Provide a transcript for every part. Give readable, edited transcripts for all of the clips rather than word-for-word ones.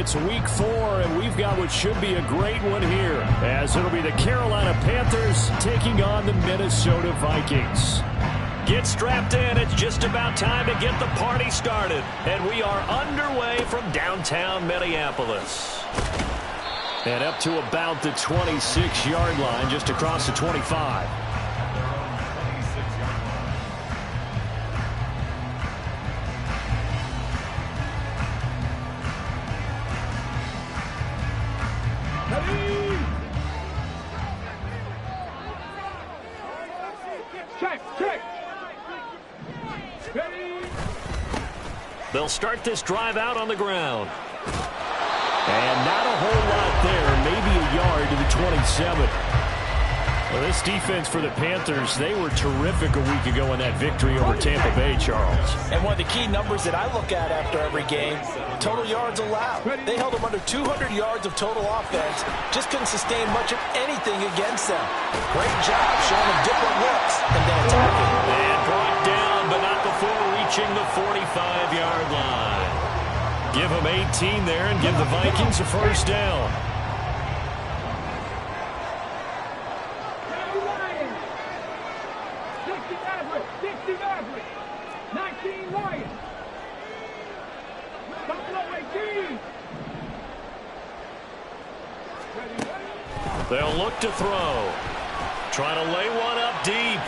It's week 4, and we've got what should be a great one here, as it'll be the Carolina Panthers taking on the Minnesota Vikings. Get strapped in. It's just about time to get the party started. And we are underway from downtown Minneapolis. And up to about the 26-yard line, just across the 25. They'll start this drive out on the ground. And not a whole lot there, maybe a yard to the 27. Well, this defense for the Panthers, they were terrific a week ago in that victory over Tampa Bay, Charles. And one of the key numbers that I look at after every game, total yards allowed. They held them under 200 yards of total offense, just couldn't sustain much of anything against them. Great job showing them different looks and then attacking. And brought down, but not before reaching the 45-yard line. Give them 18 there and give the Vikings a first down. They'll look to throw. Trying to lay one up deep.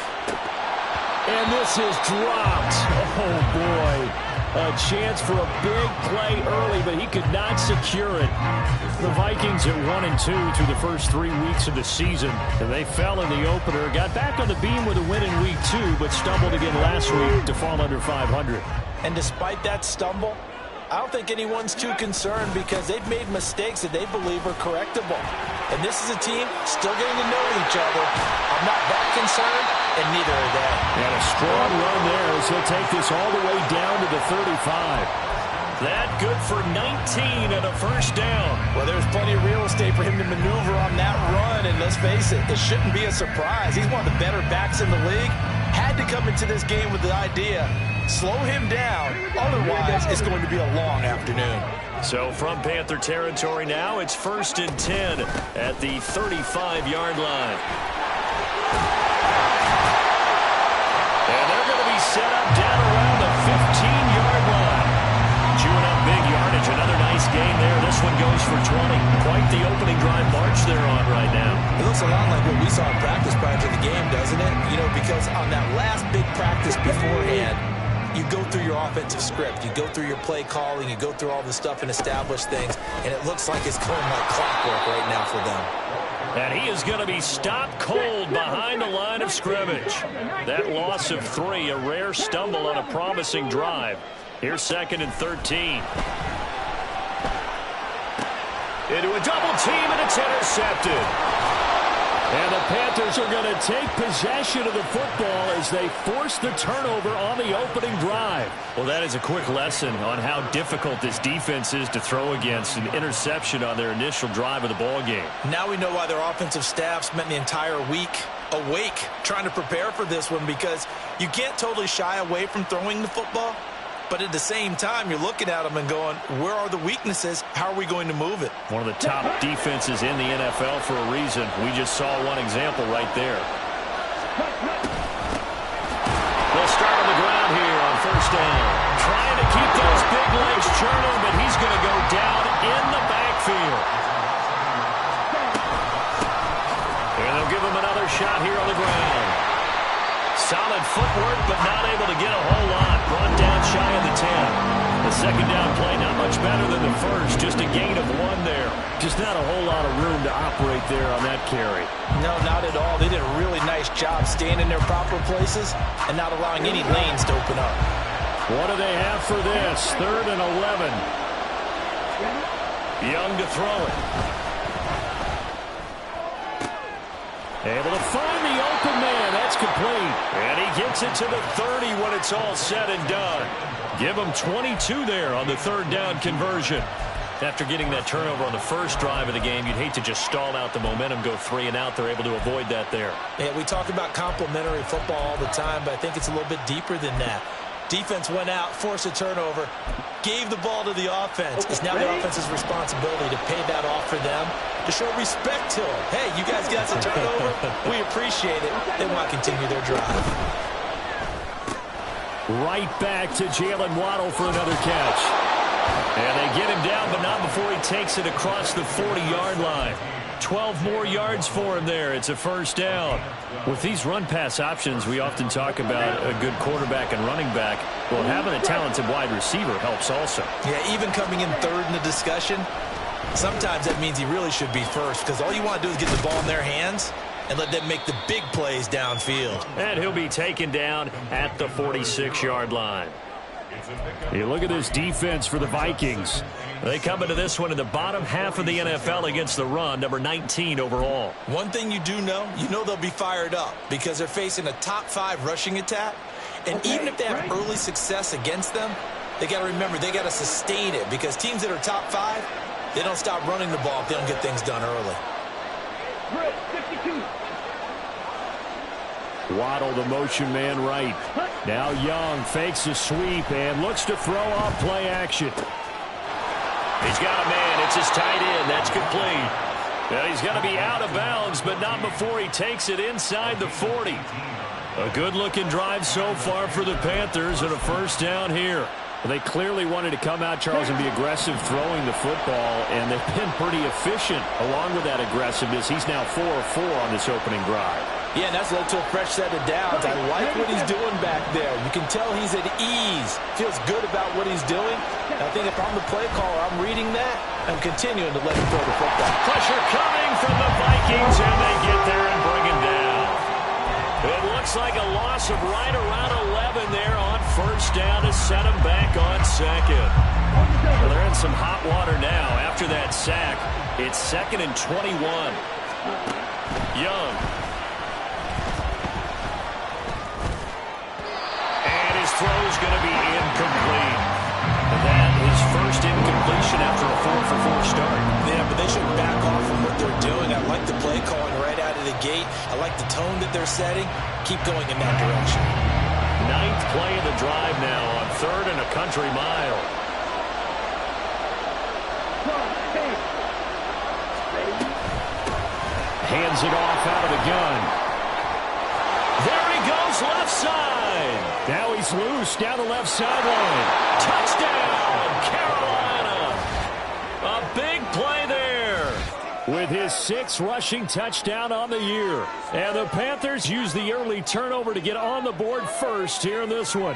And this is dropped. Oh, boy. A chance for a big play early, but he could not secure it. The Vikings at 1-2 through the first 3 weeks of the season. And they fell in the opener. Got back on the beam with a win in week 2, but stumbled again last week to fall under 500. And despite that stumble, I don't think anyone's too concerned because they've made mistakes that they believe are correctable. And this is a team still getting to know each other. I'm not that concerned, and neither are they. And a strong run there as he'll take this all the way down to the 35. That good for 19 and a first down. Well, there's plenty of real estate for him to maneuver on that run, and let's face it, it shouldn't be a surprise. He's one of the better backs in the league. Had to come into this game with the idea, slow him down, otherwise it's going to be a long afternoon. So from Panther territory now, it's 1st and 10 at the 35-yard line. And they're going to be set up down around the 15-yard line. Chewing up big yardage, another nice gain there. This one goes for 20. Quite the opening drive march they're on right now. It looks a lot like what we saw in practice prior to the game, doesn't it? You know, because on that last big practice beforehand, you go through your offensive script, you go through your play calling, you go through all the stuff and establish things, and it looks like it's going like clockwork right now for them. And he is going to be stopped cold behind the line of scrimmage. That loss of 3, a rare stumble on a promising drive. Here's 2nd and 13. Into a double team, and it's intercepted. And the Panthers are going to take possession of the football as they force the turnover on the opening drive. Well, that is a quick lesson on how difficult this defense is to throw against. An interception on their initial drive of the ball game. Now we know why their offensive staff spent the entire week awake trying to prepare for this one, because you can't totally shy away from throwing the football. But at the same time, you're looking at them and going, where are the weaknesses? How are we going to move it? One of the top defenses in the NFL for a reason. We just saw one example right there. They'll start on the ground here on 1st down. Trying to keep those big legs churning, but he's going to go down in the backfield. And they'll give him another shot here on the ground. Solid footwork, but not able to get a whole lot. Brought down shy of the 10. The 2nd down play not much better than the first. Just a gain of 1 there. Just not a whole lot of room to operate there on that carry. No, not at all. They did a really nice job staying in their proper places and not allowing any lanes to open up. What do they have for this? 3rd and 11. Young to throw it. Able to find the open man. That's complete. And he gets it to the 30 when it's all said and done. Give him 22 there on the 3rd down conversion. After getting that turnover on the first drive of the game, you'd hate to just stall out the momentum, go 3 and out. They're able to avoid that there. Yeah, we talk about complementary football all the time, but I think it's a little bit deeper than that. Defense went out, forced a turnover. gave the ball to the offense. It's now the offense's responsibility to pay that off for them, to show respect to them. Hey, you guys got some turnover? We appreciate it. They want to continue their drive. Right back to Jalen Waddle for another catch. And they get him down, but not before he takes it across the 40-yard line. 12 more yards for him there. It's a first down. With these run-pass options, we often talk about a good quarterback and running back. Well, having a talented wide receiver helps also. Yeah, even coming in third in the discussion, sometimes that means he really should be first, because all you want to do is get the ball in their hands and let them make the big plays downfield. And he'll be taken down at the 46-yard line. You look at this defense for the Vikings. They come into this one in the bottom half of the NFL against the run, number 19 overall. One thing you do know, they'll be fired up because they're facing a top 5 rushing attack. And even if they have early success against them, they got to remember they got to sustain it, because teams that are top 5, they don't stop running the ball if they don't get things done early. Waddle, the motion man right. Now Young fakes a sweep and looks to throw off play action. He's got a man. It's his tight end. That's complete. Well, he's going to be out of bounds, but not before he takes it inside the 40. A good-looking drive so far for the Panthers, and a first down here. They clearly wanted to come out, Charles, and be aggressive throwing the football, and they've been pretty efficient along with that aggressiveness. He's now 4 of 4 on this opening drive. Yeah, and that's led to a fresh set of downs. I like what he's doing back there. You can tell he's at ease. Feels good about what he's doing. I think if I'm the play caller, I'm reading that. I'm continuing to let him throw the football. Pressure coming from the Vikings, and they get there and bring him down. It looks like a loss of right around 11 there on first down to set him back on second. Well, they're in some hot water now. After that sack, it's 2nd and 21. Young. His throw is going to be incomplete. That is first incompletion after a 4-for-4 start. Yeah, but they should back off from what they're doing. I like the play calling right out of the gate. I like the tone that they're setting. Keep going in that direction. 9th play of the drive now on 3rd and a country mile. Hands it off out of the gun. There he goes, left side. Now he's loose down the left sideline. Touchdown, Carolina. A big play there with his 6th rushing touchdown on the year. And the Panthers use the early turnover to get on the board first here in this one.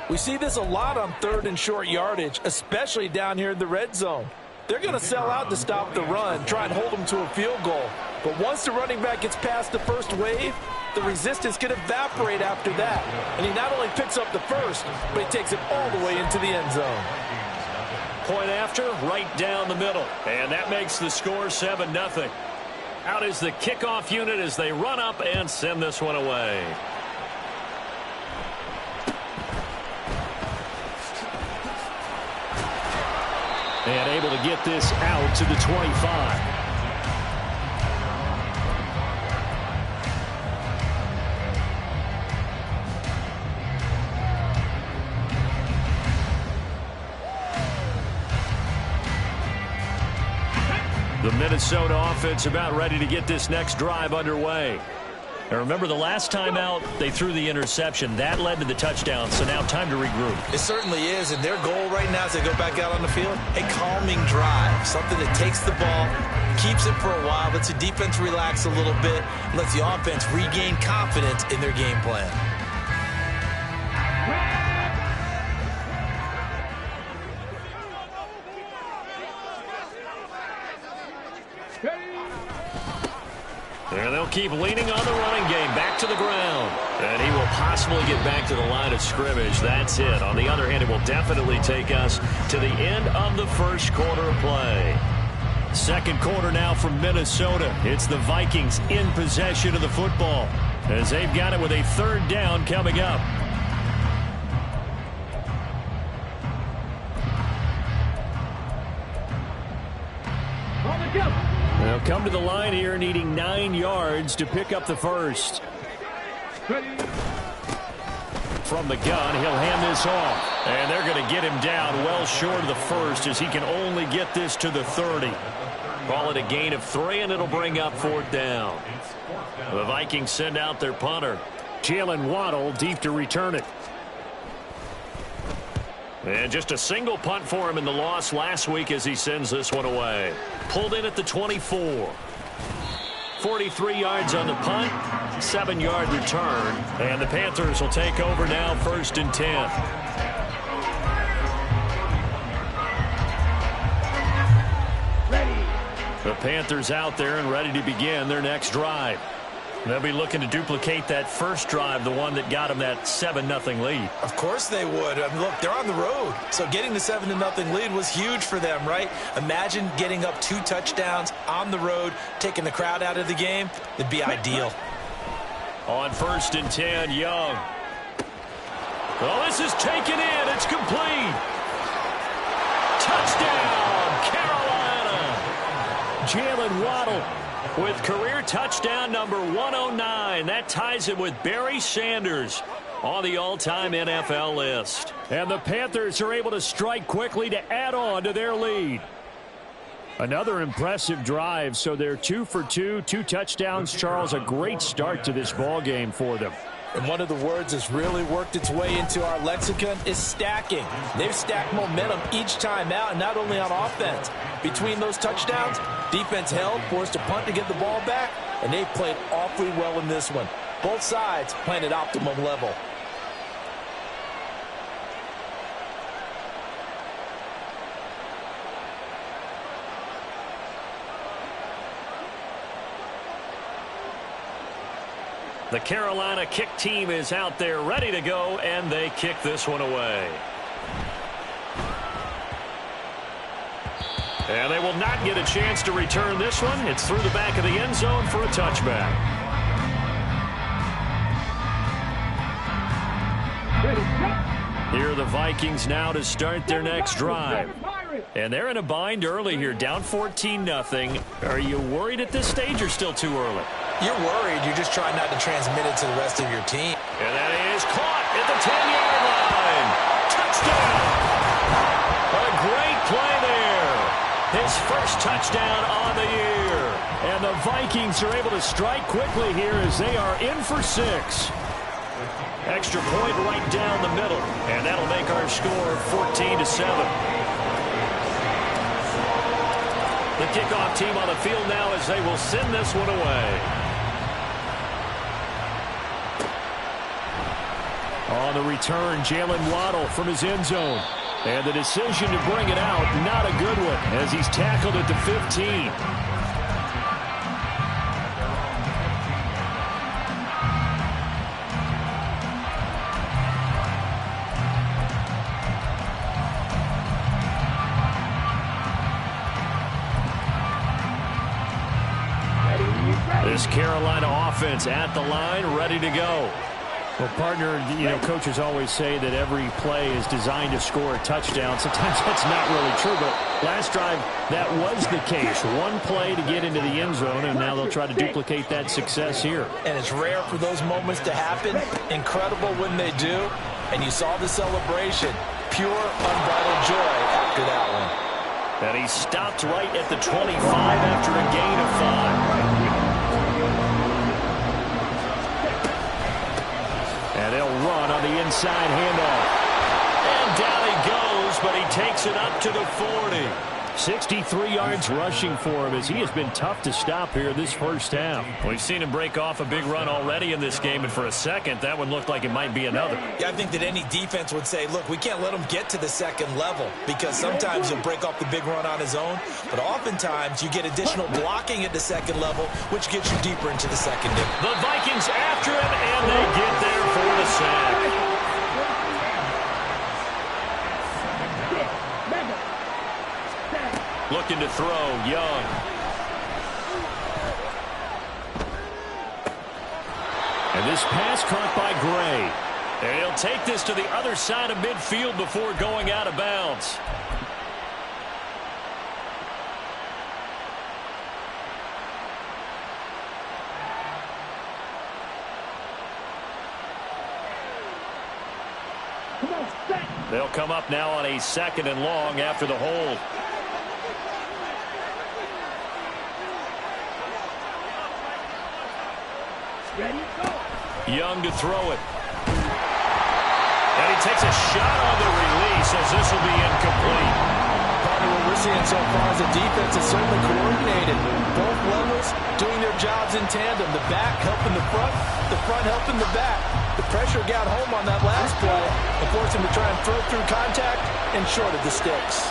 We see this a lot on 3rd and short yardage, especially down here in the red zone. They're going to sell out to stop the run, try and hold them to a field goal. But once the running back gets past the first wave, the resistance can evaporate after that. And he not only picks up the first, but he takes it all the way into the end zone. Point after, right down the middle. And that makes the score 7-0. Out is the kickoff unit as they run up and send this one away. And able to get this out to the 25. The Minnesota offense about ready to get this next drive underway. And remember, the last time out, they threw the interception. That led to the touchdown, so now time to regroup. It certainly is, and their goal right now as they go back out on the field, a calming drive, something that takes the ball, keeps it for a while, lets the defense relax a little bit, and lets the offense regain confidence in their game plan. And they'll keep leaning on the running game. Back to the ground. And he will possibly get back to the line of scrimmage. That's it. On the other hand, it will definitely take us to the end of the first quarter of play. Second quarter now from Minnesota. It's the Vikings in possession of the football as they've got it with a 3rd down coming up. They'll come to the line here needing 9 yards to pick up the first. From the gun, he'll hand this off. And they're going to get him down well short of the first as he can only get this to the 30. Call it a gain of 3, and it'll bring up 4th down. The Vikings send out their punter. Jalen Waddle deep to return it. And just a single punt for him in the loss last week as he sends this one away. Pulled in at the 24. 43 yards on the punt, 7-yard return. And the Panthers will take over now, 1st and 10. The Panthers out there and ready to begin their next drive. They'll be looking to duplicate that first drive, the one that got them that 7-0 lead. Of course they would. I mean, look, they're on the road. So getting the 7-0 lead was huge for them, right? Imagine getting up 2 touchdowns on the road, taking the crowd out of the game. It'd be ideal. On 1st and 10, Young. Well, this is taken in. It's complete. Touchdown, Carolina. Jalen Waddle with career touchdown number 109. That ties it with Barry Sanders on the all-time NFL list. And the Panthers are able to strike quickly to add on to their lead. Another impressive drive, so they're 2 for 2, 2 touchdowns. Charles, a great start to this ball game for them. And one of the words that's really worked its way into our lexicon is stacking. They've stacked momentum each time out, and not only on offense. Between those touchdowns, defense held, forced a punt to get the ball back, and they played awfully well in this one. Both sides playing at optimum level. The Carolina kick team is out there ready to go, and they kick this one away. And they will not get a chance to return this one. It's through the back of the end zone for a touchback. Here are the Vikings now to start their next drive. And they're in a bind early here, down 14-0. Are you worried at this stage or still too early? You're worried. You're just trying not to transmit it to the rest of your team. And that is caught at the 10-yard line. Touchdown! A great play there. His first touchdown on the year. And the Vikings are able to strike quickly here as they are in for 6. Extra point right down the middle. And that'll make our score 14-7. The kickoff team on the field now as they will send this one away. On the return, Jalen Waddle from his end zone. And the decision to bring it out, not a good one, as he's tackled at the 15. This Carolina offense at the line, ready to go. Well, partner, coaches always say that every play is designed to score a touchdown. Sometimes that's not really true, but last drive, that was the case. One play to get into the end zone, and now they'll try to duplicate that success here. And it's rare for those moments to happen. Incredible when they do. And you saw the celebration. Pure, unbridled joy after that one. And he stopped right at the 25 after a gain of 5. And they'll run on the inside handoff. And down he goes, but he takes it up to the 40. 63 yards rushing for him as he has been tough to stop here this first half. We've seen him break off a big run already in this game, and for a second, that one looked like it might be another. Yeah, I think that any defense would say, look, we can't let him get to the second level because sometimes he'll break off the big run on his own, but oftentimes you get additional blocking at the second level, which gets you deeper into the secondary. The Vikings after him, and they get there for the sack. Looking to throw, Young. And this pass caught by Gray. And he'll take this to the other side of midfield before going out of bounds. They'll come up now on a 2nd and long after the hold. Young to throw it. And he takes a shot on the release as this will be incomplete. Partner, what we're seeing so far is the defense is certainly coordinated. Both levels doing their jobs in tandem. The back helping the front helping the back. The pressure got home on that last play and forced him to try and throw through contact and shorted the sticks.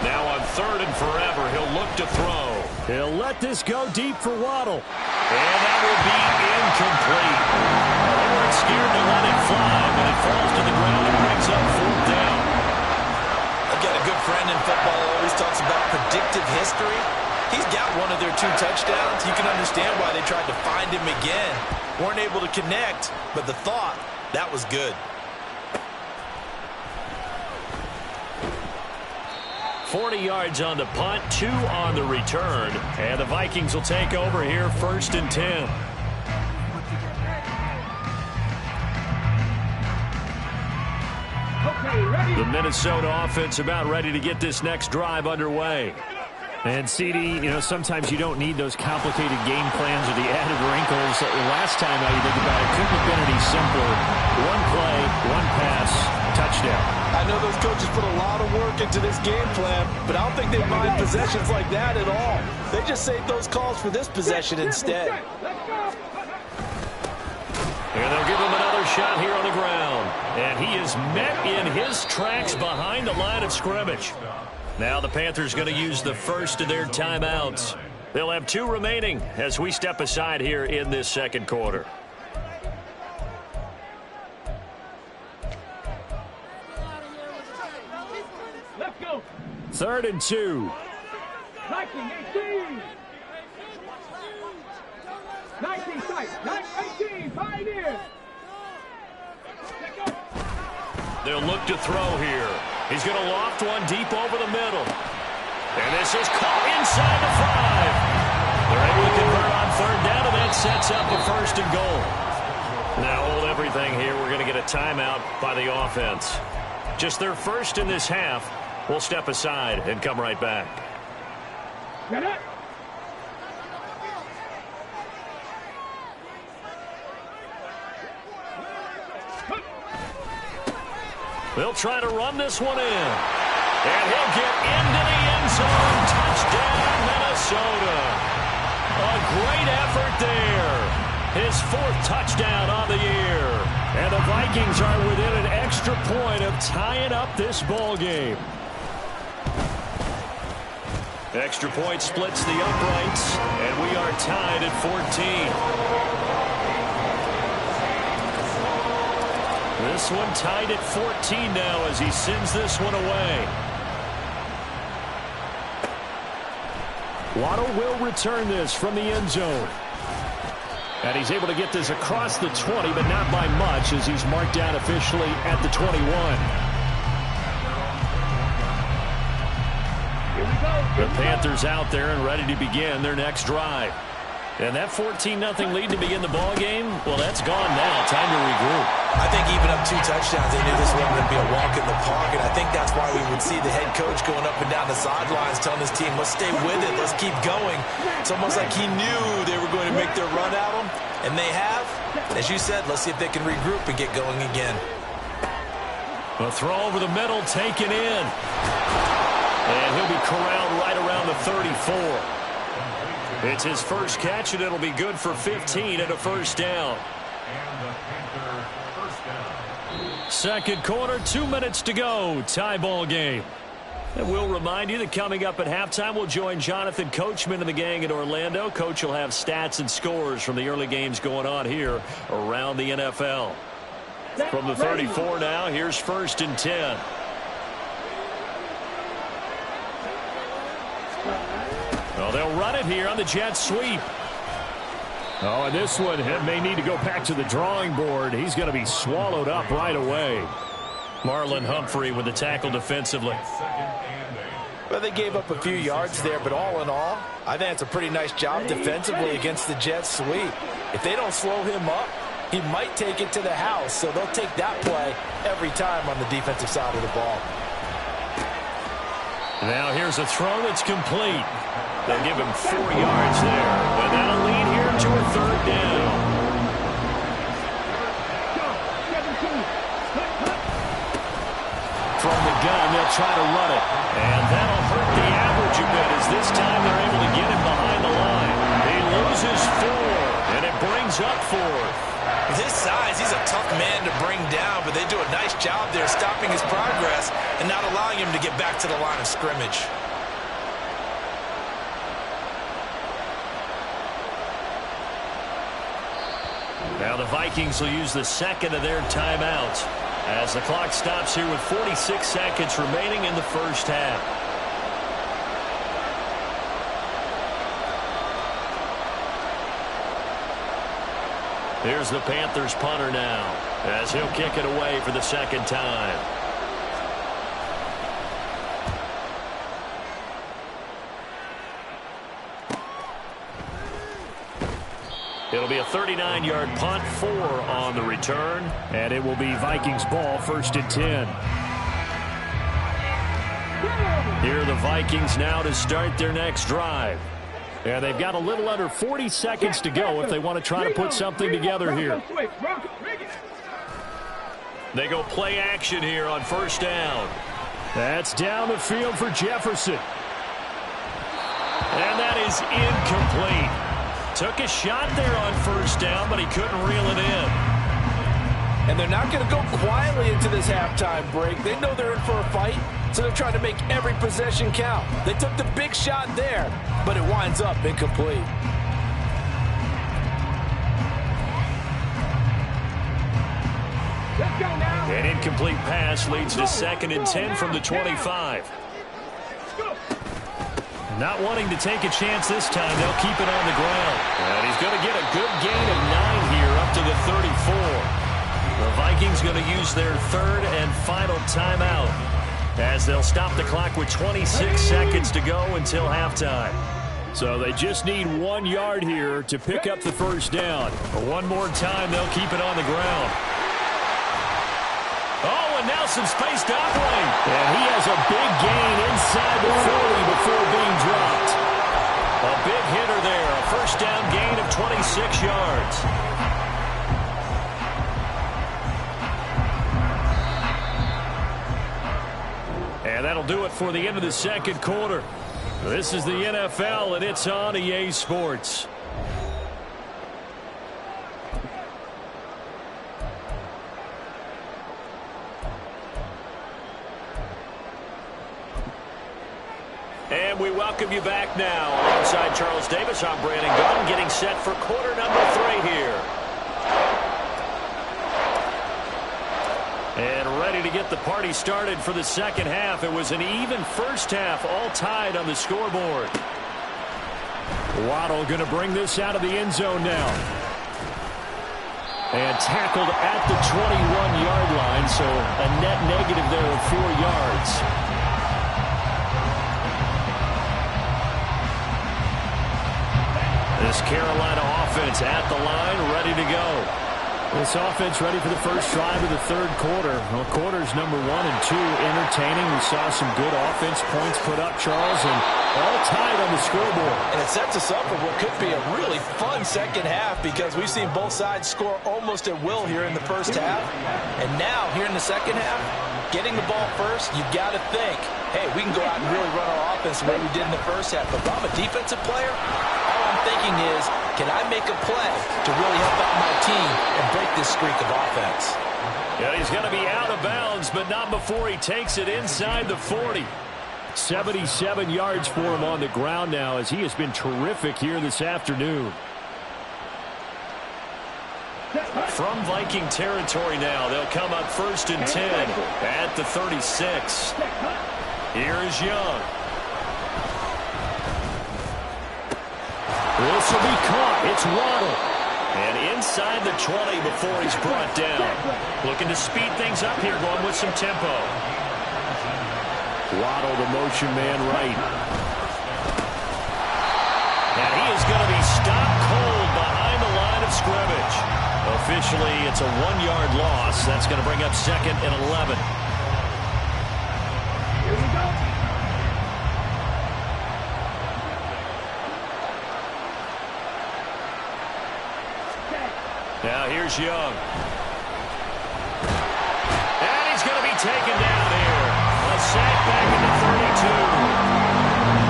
Now on 3rd and forever, he'll look to throw. He'll let this go deep for Waddle. And that will be incomplete. They weren't scared to let it fly, but it falls to the ground and brings up 4th down. I've got a good friend in football who always talks about predictive history. He's got one of their 2 touchdowns. You can understand why they tried to find him again. Weren't able to connect, but the thought, that was good. 40 yards on the punt, 2 on the return. And the Vikings will take over here 1st and 10. The Minnesota offense about ready to get this next drive underway. And, CD, sometimes you don't need those complicated game plans or the added wrinkles. Last time, now you think about it, couldn't have been any simpler. 1 play, 1 pass, touchdown. I know those coaches put a lot of work into this game plan, but I don't think they mind possessions like that at all. They just save those calls for this possession instead. And they'll give him another shot here on the ground. And he is met in his tracks behind the line of scrimmage. Now the Panthers going to use the first of their timeouts. They'll have 2 remaining as we step aside here in this 2nd quarter. Let's go. 3rd and 2. 19, 18. 19, 18, Pioneer. They'll look to throw here. He's going to loft one deep over the middle. And this is caught inside the 5. They're able to convert on 3rd down, and that sets up a 1st and goal. Now hold everything here. We're going to get a timeout by the offense. Just their 1st in this half. We'll step aside and come right back. Get it. They'll try to run this one in. And he'll get into the end zone. Touchdown, Minnesota. A great effort there. His 4th touchdown on the year. And the Vikings are within an extra point of tying up this ball game. Extra point splits the uprights, and we are tied at 14. This one tied at 14 now as he sends this one away. Waddle will return this from the end zone. And he's able to get this across the 20, but not by much as he's marked down officially at the 21. The Panthers out there and ready to begin their next drive. And that 14-0 lead to begin the ball game, well, that's gone now. Time to regroup. I think even up 2 touchdowns, they knew this wasn't going to be a walk in the park, and I think that's why we would see the head coach going up and down the sidelines telling his team, let's stay with it, let's keep going. It's almost like he knew they were going to make their run at him, and they have. As you said, let's see if they can regroup and get going again. A throw over the middle, taken in. And he'll be corralled right around the 34. It's his first catch, and it'll be good for 15 and a 1st down. 2nd quarter, 2 minutes to go. Tie ball game. And we'll remind you that coming up at halftime, we'll join Jonathan Coachman and the gang in Orlando. Coach will have stats and scores from the early games going on here around the NFL. From the 34 now, here's 1st and 10. Well, they'll run it here on the jet sweep. Oh, and this one may need to go back to the drawing board. He's going to be swallowed up right away. Marlon Humphrey with the tackle defensively. Well, they gave up a few yards there, but all in all, I think it's a pretty nice job defensively against the Jets sweep. If they don't slow him up, he might take it to the house, so they'll take that play every time on the defensive side of the ball. Now here's a throw that's complete. They'll give him 4 yards there, and that'll lead here to a third down. From the gun, they'll try to run it. And that'll hurt the average a bit as this time they're able to get him behind the line. He loses 4, and it brings up 4. With his size, he's a tough man to bring down, but they do a nice job there stopping his progress and not allowing him to get back to the line of scrimmage. Now the Vikings will use the second of their timeouts as the clock stops here with 46 seconds remaining in the first half. Here's the Panthers punter now as he'll kick it away for the second time. It'll be a 39-yard punt, 4 on the return. And it will be Vikings ball, 1st and 10. Here are the Vikings now to start their next drive. And they've got a little under 40 seconds to go if they want to try to put something together here. They go play action here on 1st down. That's down the field for Jefferson. And that is incomplete. Took a shot there on 1st down, but he couldn't reel it in. And they're not going to go quietly into this halftime break. They know they're in for a fight, so they're trying to make every possession count. They took the big shot there, but it winds up incomplete. An incomplete pass leads to 2nd and 10 from the 25. Not wanting to take a chance this time, they'll keep it on the ground. And he's going to get a good gain of 9 here up to the 34. The Vikings going to use their 3rd and final timeout as they'll stop the clock with 26 seconds to go until halftime. So they just need 1 yard here to pick up the 1st down. But one more time, they'll keep it on the ground. Oh, and now some space to operate. And he has a big gain inside the 40 before being dropped. A big hitter there. A 1st down gain of 26 yards. And that'll do it for the end of the 2nd quarter. This is the NFL, and it's on EA Sports. And we welcome you back now. Alongside Charles Davis, I'm Brandon Gunn, getting set for quarter number 3 here. And ready to get the party started for the 2nd half. It was an even first half, all tied on the scoreboard. Waddle going to bring this out of the end zone now. And tackled at the 21-yard line, so a net negative there of 4 yards. This Carolina offense at the line, ready to go. This offense ready for the first drive of the 3rd quarter. Well, quarters number 1 and 2 entertaining. We saw some good offense points put up, Charles, and all tied on the scoreboard. And it sets us up for what could be a really fun 2nd half because we've seen both sides score almost at will here in the 1st half. And now, here in the 2nd half, getting the ball first, you've got to think, hey, we can go out and really run our offense the way we did in the 1st half. But if I'm a defensive player, all I'm thinking is, can I make a play to really help out my team and break this streak of offense? Yeah, he's going to be out of bounds, but not before he takes it inside the 40. 77 yards for him on the ground now as he has been terrific here this afternoon. From Viking territory now, they'll come up 1st and 10 at the 36. Here is Young. This will be caught. It's Waddle. And inside the 20 before he's brought down. Looking to speed things up here, going with some tempo. Waddle, the motion man right. And he is going to be stopped cold behind the line of scrimmage. Officially, it's a 1-yard loss. That's going to bring up 2nd and 11. Here we go. Now here's Young. And he's going to be taken down here. A sack back in the 32.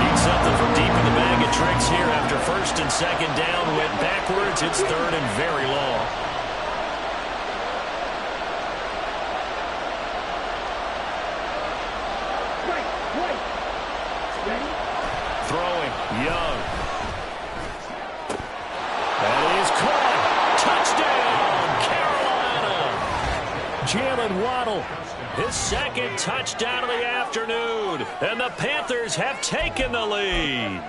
Need something from deep in the bag of tricks here after 1st and 2nd down. Went backwards. It's 3rd and very long. Throwing, Young. That is caught. Touchdown, Carolina. Jalen Waddle. His 2nd touchdown of the afternoon. And the Panthers have taken the lead.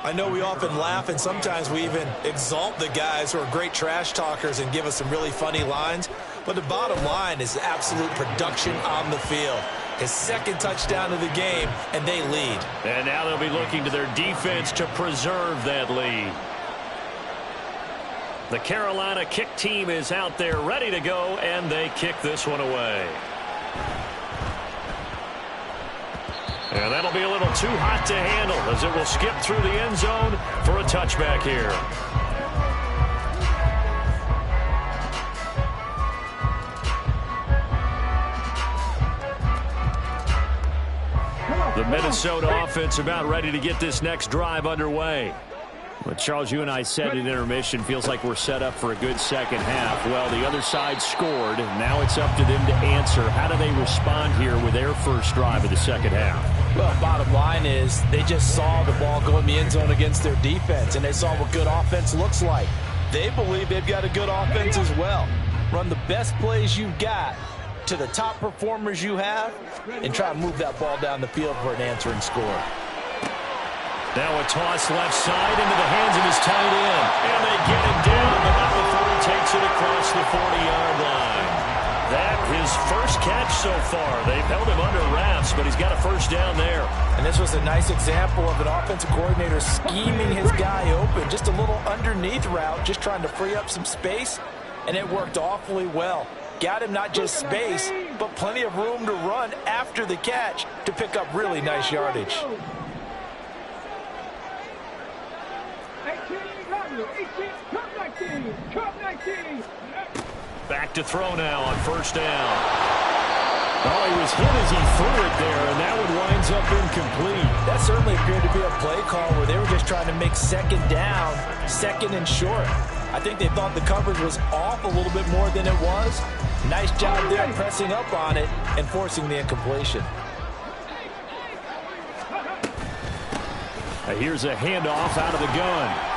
I know we often laugh, and sometimes we even exalt the guys who are great trash talkers and give us some really funny lines. But the bottom line is absolute production on the field. His 2nd touchdown of the game, and they lead. And now they'll be looking to their defense to preserve that lead. The Carolina kick team is out there ready to go, and they kick this one away. And that'll be a little too hot to handle as it will skip through the end zone for a touchback here. The Minnesota offense about ready to get this next drive underway. Well, Charles, you and I said at intermission, feels like we're set up for a good second half. Well, the other side scored. Now it's up to them to answer. How do they respond here with their first drive of the second half? Well, bottom line is they just saw the ball go in the end zone against their defense, and they saw what good offense looks like. They believe they've got a good offense as well. Run the best plays you've got to the top performers you have and try to move that ball down the field for an answering score. Now a toss left side into the hands of his tight end. And they get him down, but not before he takes it across the 40-yard line. That his first catch so far. They've held him under wraps, but he's got a first down there. And this was a nice example of an offensive coordinator scheming his guy open. Just a little underneath route, just trying to free up some space, and it worked awfully well. Got him not just space, but plenty of room to run after the catch to pick up really nice yardage. Back to throw now on first down. Oh, he was hit as he threw it there, and that one winds up incomplete. That certainly appeared to be a play call where they were just trying to make 2nd down, 2nd and short. I think they thought the coverage was off a little bit more than it was. Nice job there pressing up on it and forcing the incompletion. Here's a handoff out of the gun.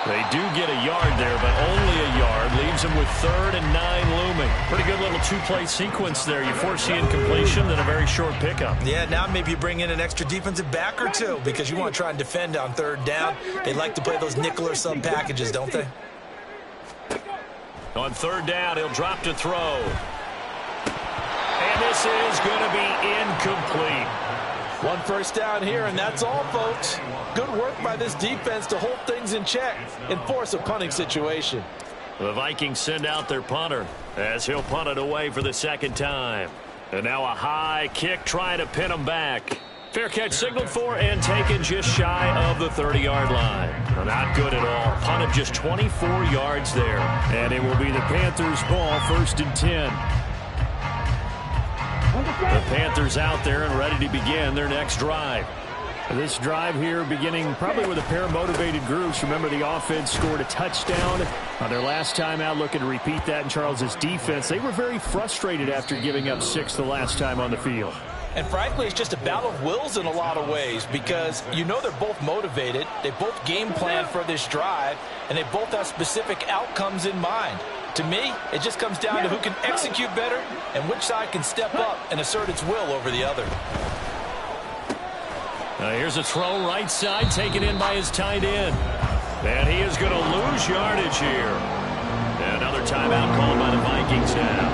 They do get a yard there, but only a yard. Leaves them with 3rd and 9 looming. Pretty good little 2-play sequence there. You force the incompletion, then a very short pickup. Yeah, now maybe you bring in an extra defensive back or two because you want to try and defend on 3rd down. They like to play those nickel or sub packages, don't they? On 3rd down, he'll drop to throw. And this is going to be incomplete. One first down here, and that's all, folks. Good work by this defense to hold things in check and force a punting situation. The Vikings send out their punter as he'll punt it away for the 2nd time. And now a high kick trying to pin him back. Fair catch signaled for and taken just shy of the 30-yard line. Well, not good at all. Punted just 24 yards there. And it will be the Panthers' ball, 1st and 10. The Panthers out there and ready to begin their next drive. This drive here beginning probably with a pair of motivated groups. Remember, the offense scored a touchdown on their last time out. Looking to repeat that in Charles's defense. They were very frustrated after giving up 6 the last time on the field. And frankly, it's just a battle of wills in a lot of ways because you know they're both motivated. They both game plan for this drive, and they both have specific outcomes in mind. To me, it just comes down to who can execute better and which side can step up and assert its will over the other. Here's a throw right side taken in by his tight end. And he is going to lose yardage here. And another timeout called by the Vikings now.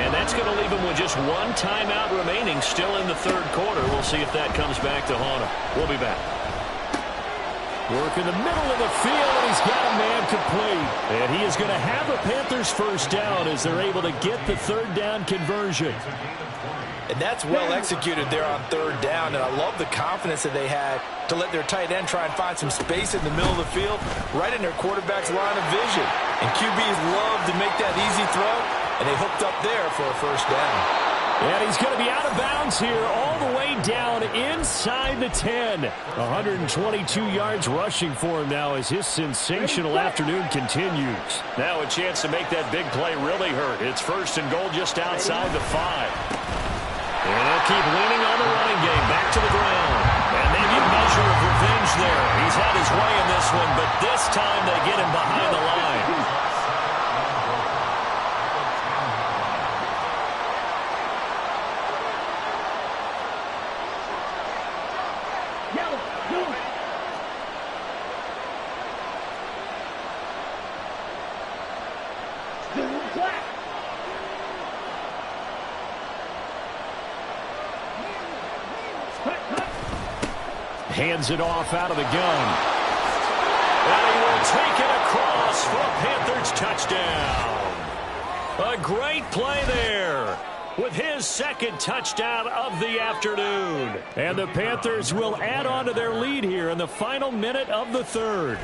And that's going to leave him with just one timeout remaining still in the third quarter. We'll see if that comes back to haunt him. We'll be back. Work in the middle of the field, and he's got a man complete. And he is going to have the Panthers first down as they're able to get the third down conversion. And that's well executed there on third down, and I love the confidence that they had to let their tight end try and find some space in the middle of the field, right in their quarterback's line of vision. And QBs love to make that easy throw, and they hooked up there for a first down. And he's going to be out of bounds here all the way down inside the 10. 122 yards rushing for him now as his sensational afternoon continues. Now a chance to make that big play really hurt. It's first and goal just outside the 5. And they'll keep leaning on the running game. Back to the ground. And maybe a measure of revenge there. He's had his way in this one, but this time they get him behind the line. Hands it off out of the gun. And he will take it across for a Panthers touchdown. A great play there with his second touchdown of the afternoon. And the Panthers will add on to their lead here in the final minute of the third.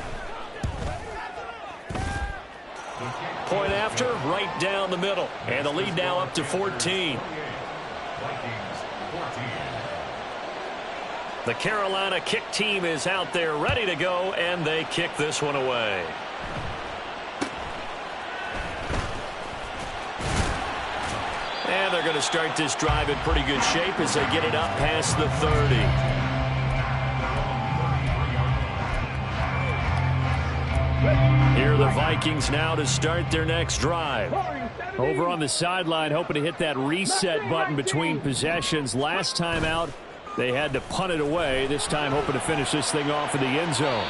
Point after, right down the middle. And the lead now up to 14. The Carolina kick team is out there ready to go, and they kick this one away. And they're going to start this drive in pretty good shape as they get it up past the 30. Here are the Vikings now to start their next drive. Over on the sideline, hoping to hit that reset button between possessions. Last time out, they had to punt it away. This time hoping to finish this thing off in the end zone.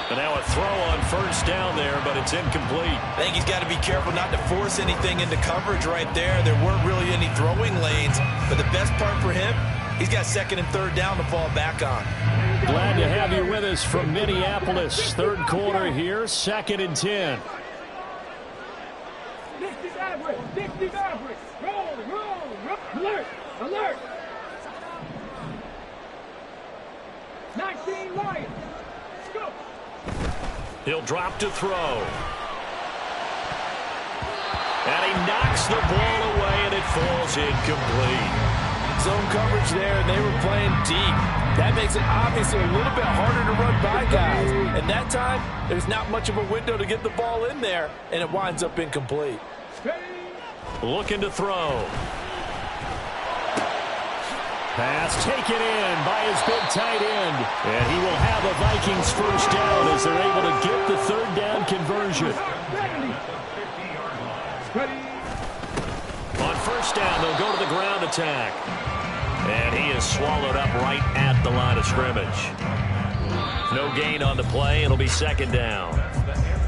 And now a throw on first down there, but it's incomplete. I think he's got to be careful not to force anything into coverage right there. There weren't really any throwing lanes, but the best part for him, he's got second and third down to fall back on. Glad to have you with us from Minneapolis. Third quarter here, 2nd and 10. 60 average. Roll. Alert. 19 Lions. Go. He'll drop to throw. And he knocks the ball away, and it falls incomplete. Zone coverage there, and they were playing deep. That makes it obviously a little bit harder to run by guys. And that time, there's not much of a window to get the ball in there, and it winds up incomplete. Looking to throw. Pass taken in by his big tight end. And he will have a Vikings first down as they're able to get the third down conversion. On first down, they'll go to the ground attack. And he is swallowed up right at the line of scrimmage. No gain on the play. It'll be second down.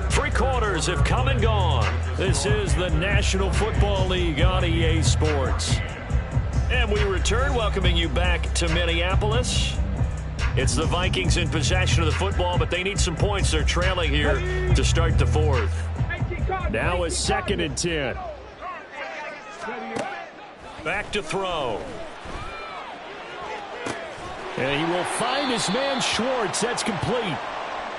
3 quarters have come and gone. This is the National Football League on EA Sports. And we return, welcoming you back to Minneapolis. It's the Vikings in possession of the football, but they need some points. They're trailing here to start the fourth. Now a 2nd and 10. Back to throw. And he will find his man Schwartz. That's complete.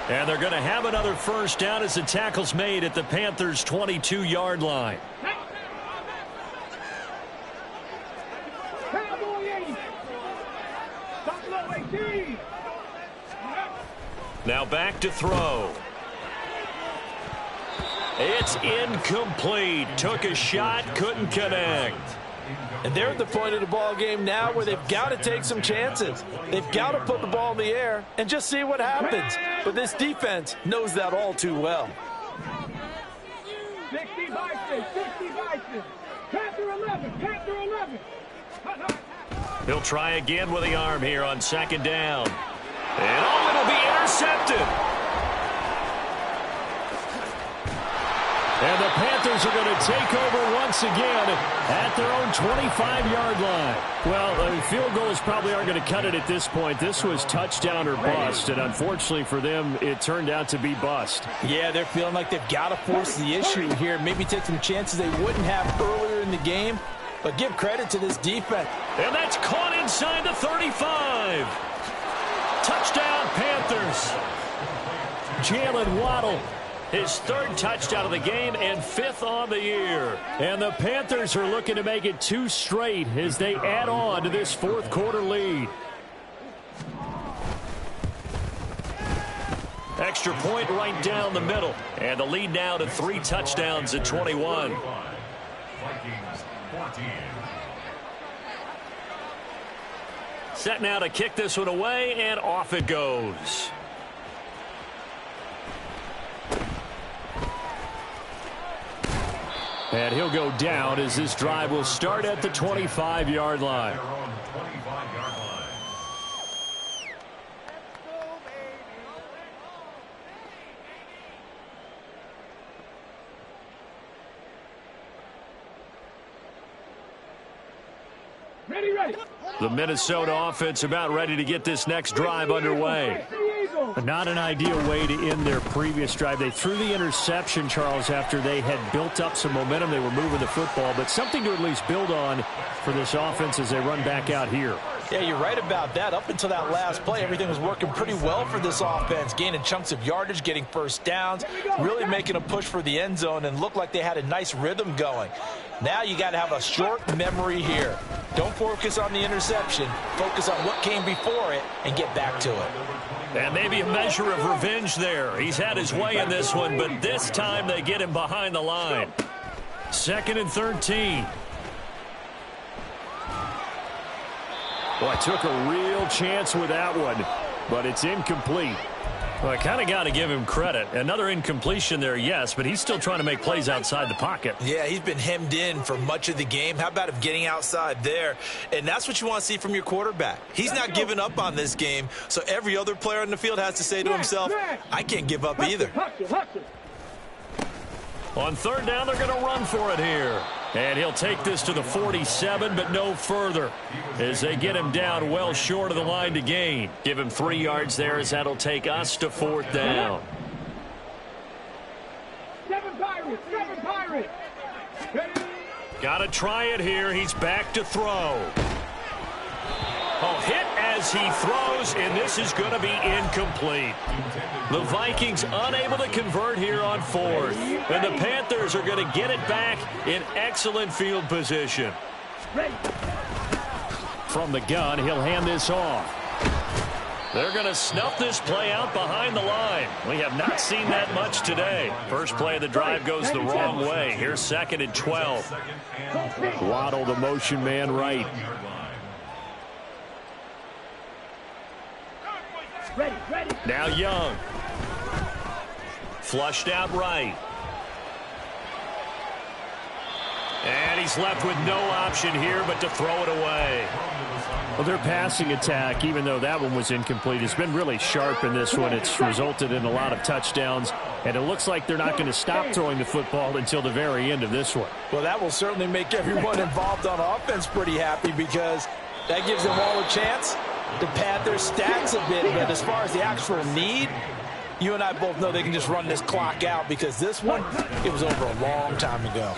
And they're going to have another first down as the tackle's made at the Panthers' 22-yard line. Now back to throw. It's incomplete. Took a shot, couldn't connect. And they're at the point of the ball game now where they've got to take some chances. They've got to put the ball in the air and just see what happens. But this defense knows that all too well. 60 Vikings. Panther 11. He'll try again with the arm here on second down. And it'll be intercepted. And the Panthers are going to take over once again at their own 25-yard line. Well, field goals probably aren't going to cut it at this point. This was touchdown or bust, and unfortunately for them, it turned out to be bust. Yeah, they're feeling like they've got to force the issue here. Maybe take some chances they wouldn't have earlier in the game. But give credit to this defense. And that's caught inside the 35. Touchdown, Panthers. Jalen Waddle, his third touchdown of the game and fifth on the year. And the Panthers are looking to make it 2 straight as they add on to this fourth quarter lead. Extra point right down the middle. And the lead now to 3 touchdowns at 21. Set now to kick this one away, and off it goes. And he'll go down as this drive will start at the 25-yard line. Ready. The Minnesota offense about ready to get this next drive underway. Not an ideal way to end their previous drive. They threw the interception, Charles, after they had built up some momentum. They were moving the football, but something to at least build on for this offense as they run back out here. Yeah, you're right about that. Up until that last play, everything was working pretty well for this offense, gaining chunks of yardage, getting first downs, really making a push for the end zone, and looked like they had a nice rhythm going. Now you got to have a short memory here. Don't focus on the interception. Focus on what came before it and get back to it. And maybe a measure of revenge there. He's had his way in this one, but this time they get him behind the line. 2nd and 13. Well, I took a real chance with that one, but it's incomplete. Well, I kind of got to give him credit. Another incompletion there, yes, but he's still trying to make plays outside the pocket. Yeah, he's been hemmed in for much of the game. How about him getting outside there? And that's what you want to see from your quarterback. He's not giving up on this game, so every other player on the field has to say to himself, I can't give up either. On 3rd down, they're going to run for it here. And he'll take this to the 47, but no further, as they get him down well short of the line to gain. Give him 3 yards there, as that'll take us to 4th down. 7 Pirates. Got to try it here. He's back to throw. Oh, hit as he throws, and this is going to be incomplete. The Vikings unable to convert here on 4th. And the Panthers are going to get it back in excellent field position. From the gun, he'll hand this off. They're going to snuff this play out behind the line. We have not seen that much today. First play of the drive goes the wrong way. Here's 2nd and 12. Waddle, the motion man, right. Now Young. Flushed out right. And he's left with no option here but to throw it away. Well, their passing attack, even though that one was incomplete, has been really sharp in this one. It's resulted in a lot of touchdowns, and it looks like they're not going to stop throwing the football until the very end of this one. Well, that will certainly make everyone involved on offense pretty happy, because that gives them all a chance to pad their stats a bit. But as far as the actual need, you and I both know they can just run this clock out, because this one, it was over a long time ago.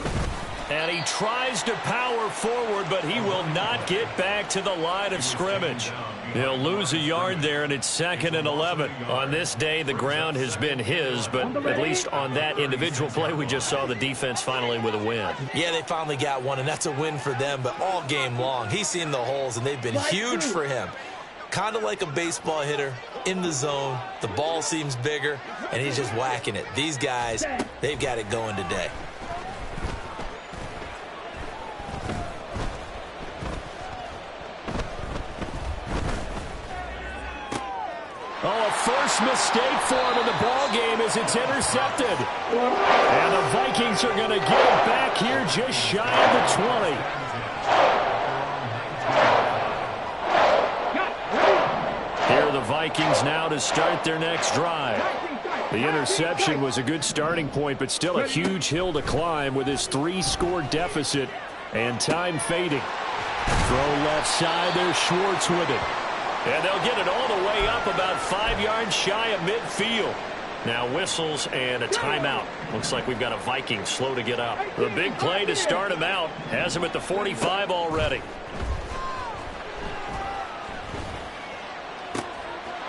And he tries to power forward, but he will not get back to the line of scrimmage. He'll lose a yard there, and it's 2nd and 11. On this day, the ground has been his, but at least on that individual play, we just saw the defense finally with a win. Yeah, they finally got one, and that's a win for them. But all game long, he's seen the holes, and they've been huge for him. Kind of like a baseball hitter in the zone. The ball seems bigger, and he's just whacking it. These guys, they've got it going today. Oh, a first mistake for him in the ball game as it's intercepted. And the Vikings are going to get it back here just shy of the 20. Here are the Vikings now to start their next drive. The interception was a good starting point, but still a huge hill to climb with his 3-score deficit and time fading. Throw left side, there's Schwartz with it. And they'll get it all the way up about 5 yards shy of midfield. Now whistles and a timeout. Looks like we've got a Viking slow to get up. The big play to start him out. Has him at the 45 already.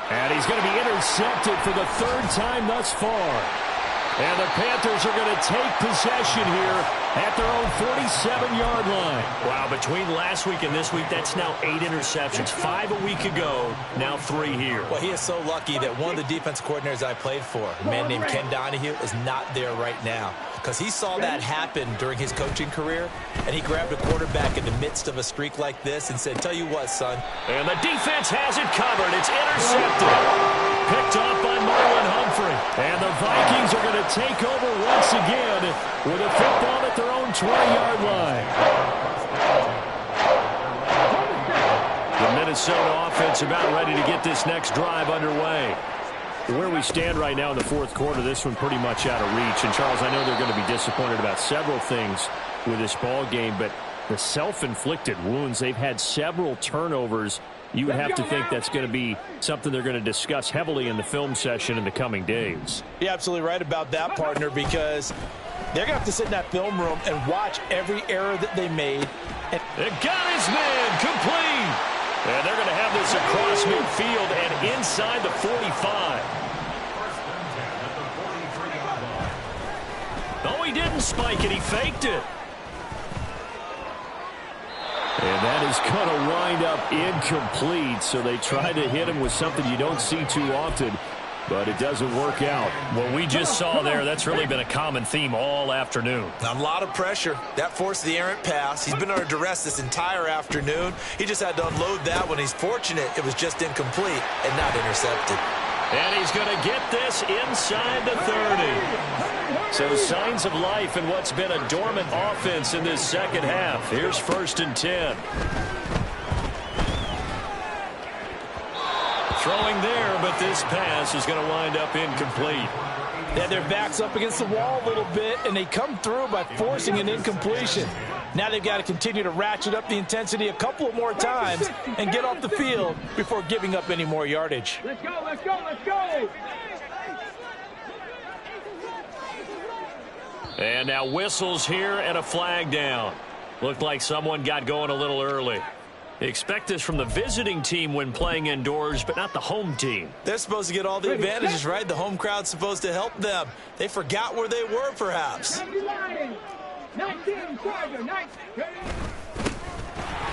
And he's going to be intercepted for the 3rd time thus far. And the Panthers are going to take possession here at their own 47-yard line. Wow, between last week and this week, that's now 8 interceptions. 5 a week ago, now 3 here. Well, he is so lucky that one of the defense coordinators I played for, a man named Ken Donahue, is not there right now. Because he saw that happen during his coaching career, and he grabbed a quarterback in the midst of a streak like this and said, tell you what, son. And the defense has it covered. It's intercepted. Picked off by Marlon Humphrey. And the Vikings are going to take over once again with a football at their own 20-yard line. The Minnesota offense about ready to get this next drive underway. Where we stand right now in the 4th quarter, this one pretty much out of reach. And, Charles, I know they're going to be disappointed about several things with this ball game, but the self-inflicted wounds, they've had several turnovers. You would have to think that's going to be something they're going to discuss heavily in the film session in the coming days. You're absolutely right about that, partner, because they're going to have to sit in that film room and watch every error that they made. And it got his man complete. And they're going to have this across midfield and inside the 45. Oh, he didn't spike it. He faked it. And that is going to wind up incomplete. So they try to hit him with something you don't see too often, but it doesn't work out. What we just saw there, that's really been a common theme all afternoon. A lot of pressure. That forced the errant pass. He's been under duress this entire afternoon. He just had to unload that one. He's fortunate it was just incomplete and not intercepted. And he's going to get this inside the 30. So signs of life in what's been a dormant offense in this second half. Here's 1st and 10. Throwing there, but this pass is going to wind up incomplete. Yeah, their back's up against the wall a little bit, and they come through by forcing an incompletion. Now they've got to continue to ratchet up the intensity a couple of more times and get off the field before giving up any more yardage. Let's go, let's go, let's go! And now whistles here and a flag down. Looked like someone got going a little early. Expect this from the visiting team when playing indoors, but not the home team. They're supposed to get all the advantages, right? The home crowd's supposed to help them. They forgot where they were, perhaps. 19, Tiger, 19.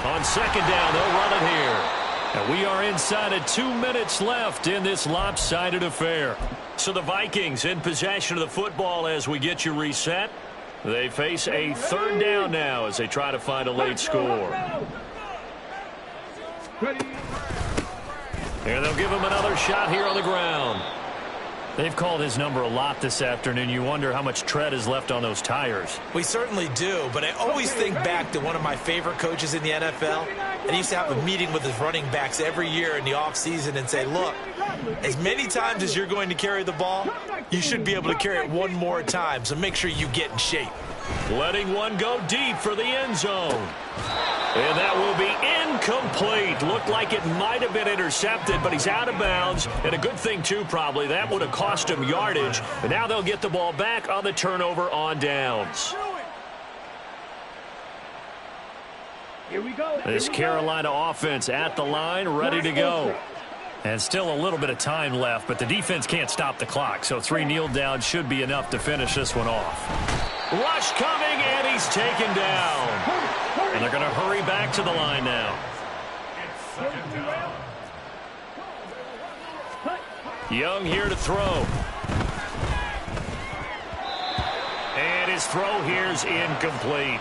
On 2nd down, they'll run it here. And we are inside of 2 minutes left in this lopsided affair. So the Vikings in possession of the football as we get you reset. They face a 3rd down now as they try to find a late score. And they'll give him another shot here on the ground. They've called his number a lot this afternoon. You wonder how much tread is left on those tires. We certainly do, but I always think back to one of my favorite coaches in the NFL. And he used to have a meeting with his running backs every year in the offseason and say, look, as many times as you're going to carry the ball, you should be able to carry it one more time, so make sure you get in shape. Letting one go deep for the end zone. And that will be incomplete. Looked like it might have been intercepted, but he's out of bounds. And a good thing, too, probably. That would have cost him yardage. And now they'll get the ball back on the turnover on downs. Here we go. This Carolina offense at the line, ready to go. And still a little bit of time left, but the defense can't stop the clock. So 3 kneel downs should be enough to finish this one off. Rush coming, and he's taken down. And they're going to hurry back to the line now. Young here to throw. And his throw here is incomplete.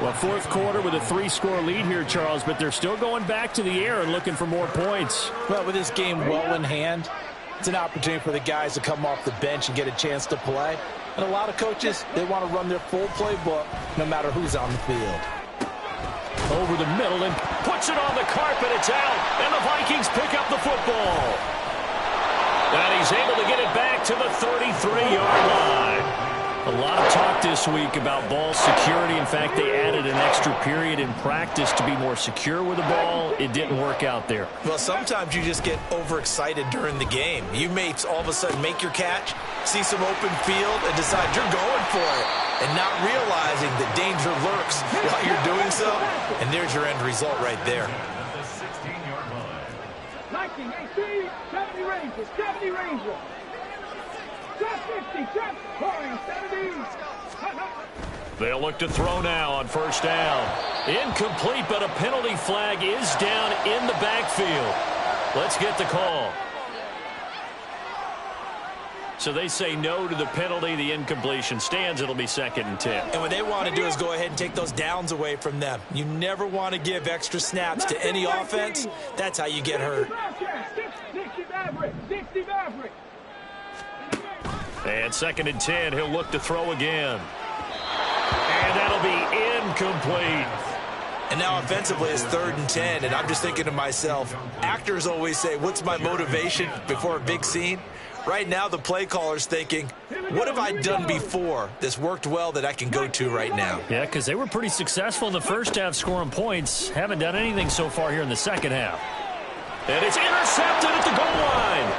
Well, 4th quarter with a 3-score lead here, Charles, but they're still going back to the air and looking for more points. Well, with this game well in hand, it's an opportunity for the guys to come off the bench and get a chance to play. And a lot of coaches, they want to run their full playbook no matter who's on the field. Over the middle and puts it on the carpet. It's out. And the Vikings pick up the football. And he's able to get it back to the 33-yard line. A lot of talk this week about ball security. In fact, they added an extra period in practice to be more secure with the ball. It didn't work out there. Well, sometimes you just get overexcited during the game. You may all of a sudden make your catch, see some open field, and decide you're going for it, and not realizing that danger lurks while you're doing so. And there's your end result right there. 19, 70 Rangers, 70 Rangers. Drop 50, drop 70. They'll look to throw now on first down. Incomplete, but a penalty flag is down in the backfield. Let's get the call. So they say no to the penalty. The incompletion stands. It'll be 2nd and 10. And what they want to do is go ahead and take those downs away from them. You never want to give extra snaps to any offense. That's how you get hurt. 60 Maverick. And 2nd and 10. He'll look to throw again. And that'll be incomplete. And now offensively it's 3rd and 10. And I'm just thinking to myself, actors always say, what's my motivation before a big scene? Right now the play caller's thinking, what have I done before that's worked well that I can go to right now? Yeah, because they were pretty successful in the first half scoring points. Haven't done anything so far here in the second half. And it's intercepted at the goal line.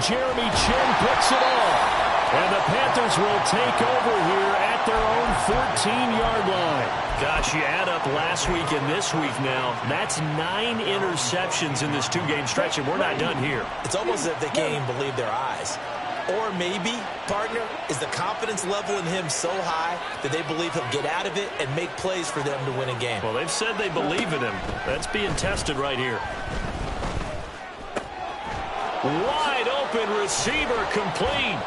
Jeremy Chin picks it off. And the Panthers will take over here at their own 14-yard line. Gosh, you add up last week and this week now, that's 9 interceptions in this 2-game stretch, and we're not done here. It's almost as if they can't even believe their eyes. Or maybe, partner, is the confidence level in him so high that they believe he'll get out of it and make plays for them to win a game. Well, they've said they believe in him. That's being tested right here. Wide open receiver complete.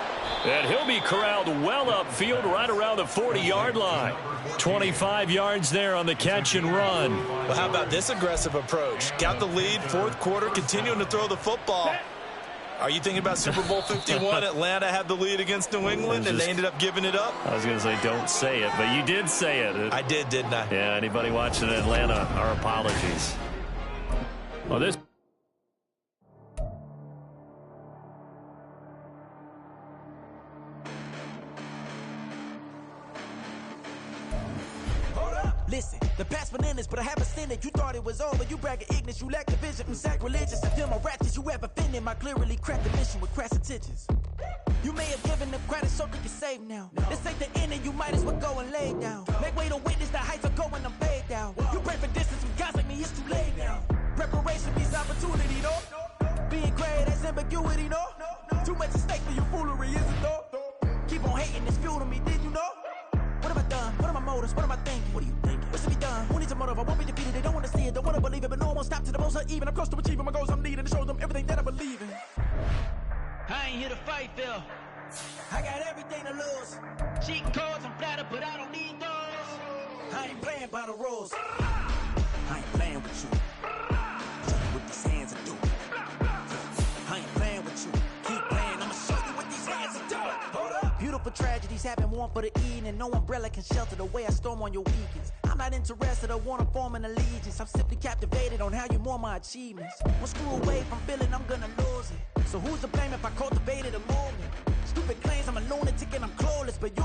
And he'll be corralled well upfield right around the 40-yard line. 25 yards there on the catch and run. Well, how about this aggressive approach? Got the lead, 4th quarter, continuing to throw the football. Are you thinking about Super Bowl 51? Atlanta had the lead against New England, and they ended up giving it up? I was going to say, don't say it, but you did say it. I did, didn't I? Yeah, anybody watching Atlanta, our apologies. Well, this... Listen, the past bananas, but I haven't seen it. You thought it was over, you bragging ignorance, you lack the vision. I'm sacrilegious, I feel my ratchets, you ever offended my clearly cracked the mission with crass intentions. You may have given them credit so they can save now. This ain't the end and you might as well go and lay down. Make way to witness the heights are going, I'm paid down. You pray for distance with guys like me, it's too late now. Preparation means opportunity, no? Being great, that's ambiguity, no? Too much at stake for your foolery, is it though? Keep on hating, it's fuel to me, did you know? What have I done? What are my motives? What am I thinking? What are you thinking? What's to be done? Who needs a motive? I won't be defeated. They don't want to see it. Don't want to believe it. But no one will stop to the most uneven. I'm close to achieving my goals. I'm needing to show them everything that I believe in. I ain't here to fight, Phil. I got everything to lose. Cheat codes, I'm flattered, but I don't need those. I ain't playing by the rules. I ain't playing with you. Show you what these hands are doing. I ain't playing with you. Keep playing. I'ma show you what these hands are doing. Hold up. Beautiful tragedies happen, one for the evening. No umbrella can shelter the way I storm on your weekends. I'm not interested, I wanna form an allegiance. I'm simply captivated on how you more my achievements. One screw away from feeling I'm gonna lose it. So who's to blame if I cultivated a movement? Stupid claims I'm a lunatic and I'm clueless, but you